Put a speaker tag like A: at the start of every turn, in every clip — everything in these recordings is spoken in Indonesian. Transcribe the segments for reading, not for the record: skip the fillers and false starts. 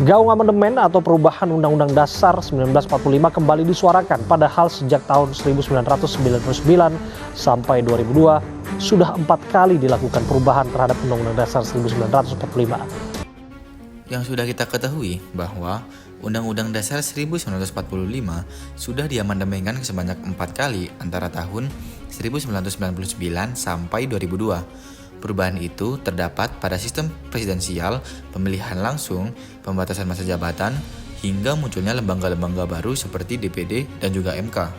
A: Gaung amandemen atau perubahan Undang-Undang Dasar 1945 kembali disuarakan, padahal sejak tahun 1999 sampai 2002 sudah 4 kali dilakukan perubahan terhadap Undang-Undang Dasar 1945.
B: Yang sudah kita ketahui bahwa Undang-Undang Dasar 1945 sudah diamandemenkan sebanyak 4 kali antara tahun 1999 sampai 2002. Perubahan itu terdapat pada sistem presidensial, pemilihan langsung, pembatasan masa jabatan, hingga munculnya lembaga-lembaga baru seperti DPD dan juga MK.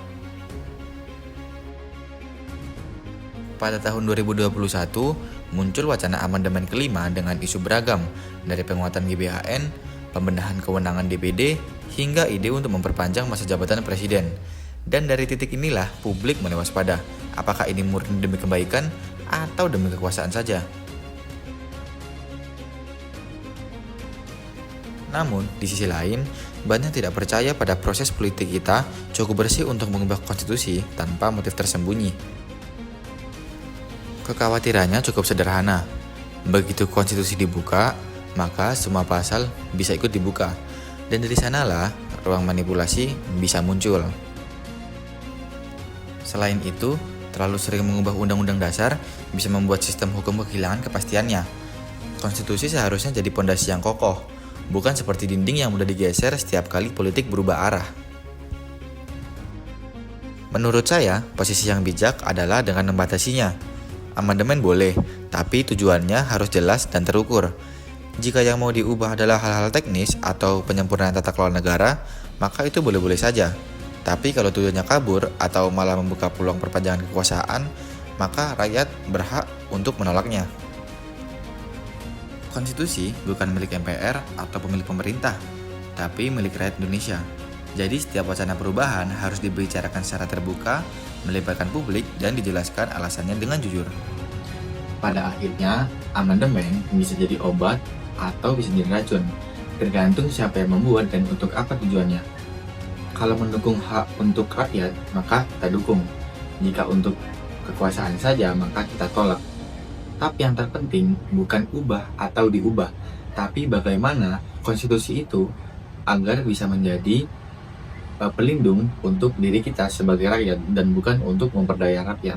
B: Pada tahun 2021, muncul wacana amandemen kelima dengan isu beragam, dari penguatan GBHN, pembenahan kewenangan DPD, hingga ide untuk memperpanjang masa jabatan presiden. Dan dari titik inilah publik mulai waspada, apakah ini murni demi kebaikan atau demi kekuasaan saja. Namun, di sisi lain, banyak tidak percaya pada proses politik kita cukup bersih untuk mengubah konstitusi tanpa motif tersembunyi. Kekhawatirannya cukup sederhana. Begitu konstitusi dibuka, maka semua pasal bisa ikut dibuka. Dan dari sanalah ruang manipulasi bisa muncul. Selain itu, terlalu sering mengubah undang-undang dasar bisa membuat sistem hukum kehilangan kepastiannya. Konstitusi seharusnya jadi pondasi yang kokoh, bukan seperti dinding yang mudah digeser setiap kali politik berubah arah. Menurut saya, posisi yang bijak adalah dengan membatasinya. Amandemen boleh, tapi tujuannya harus jelas dan terukur. Jika yang mau diubah adalah hal-hal teknis atau penyempurnaan tata kelola negara, maka itu boleh-boleh saja. Tapi kalau tujuannya kabur atau malah membuka peluang perpanjangan kekuasaan, maka rakyat berhak untuk menolaknya. Konstitusi bukan milik MPR atau pemilik pemerintah, tapi milik rakyat Indonesia. Jadi setiap wacana perubahan harus dibicarakan secara terbuka, melibatkan publik, dan dijelaskan alasannya dengan jujur.
C: Pada akhirnya, amandemen bisa jadi obat atau bisa jadi racun, tergantung siapa yang membuat dan untuk apa tujuannya. Kalau mendukung hak untuk rakyat, maka kita dukung. Jika untuk kekuasaan saja, maka kita tolak. Tapi yang terpenting bukan ubah atau diubah, tapi bagaimana konstitusi itu agar bisa menjadi pelindung untuk diri kita sebagai rakyat dan bukan untuk memperdaya rakyat.